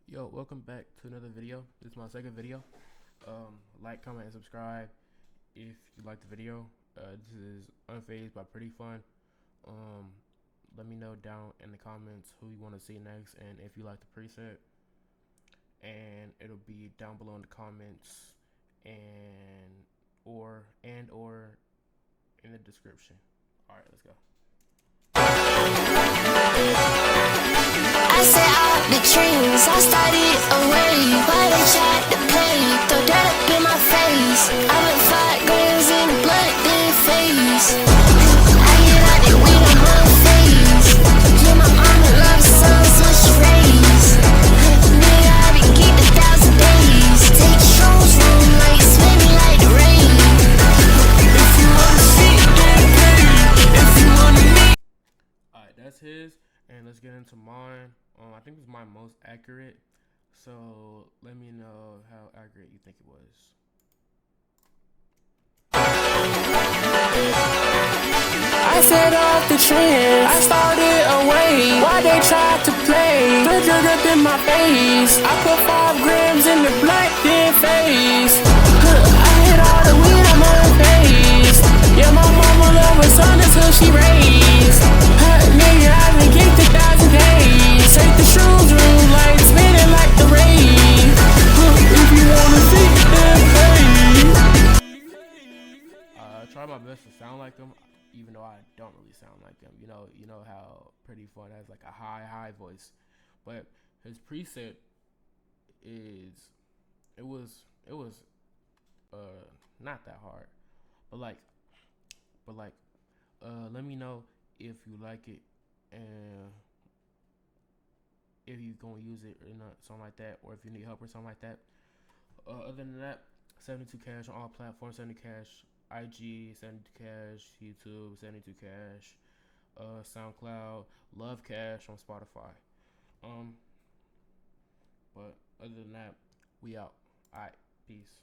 Yo, welcome back to another video. This is my second video. Like, comment, and subscribe if you like the video. This is Unfazed by Prettifun. Let me know down in the comments who you want to see next and if you like the preset. And it'll be down below in the comments or in the description. Alright, let's go. I set out the dreams, I started away. Why they tried to play, throw dirt up in my face. I went 5 grams in the blood, then face. I get out the weed on my face. Yeah, my mama loves the sun, so she raised. Nigga, I been geeked 1,000 days. Take shrooms, room like swimming like the rain. If you wanna see, then pay. If you wanna meet. Alright, that's his. And let's get into mine. I think it's my most accurate. So let me know how accurate you think it was. I set off the trend, I started away. Why they tried to play, the drug up in my face. I put 5 grams in the blunt, then face. I hit all the weed on my face. Yeah, my mama love her son until she raised. Nigga, I been kicked 1,000 days. Take the shrooms room like spinning like the rain. If you wanna see, then pay. I try my best to sound like him, even though I don't really sound like him. You know how Prettifun has like a high voice, but his preset is it was not that hard, but let me know if you like it and if you gonna use it or not, something like that, or if you need help or something like that. Other than that, 72 cash on all platforms, 70 cash IG, 72 cash YouTube, 72 cash SoundCloud, Love Cash on Spotify. But other than that, we out. Alright, peace.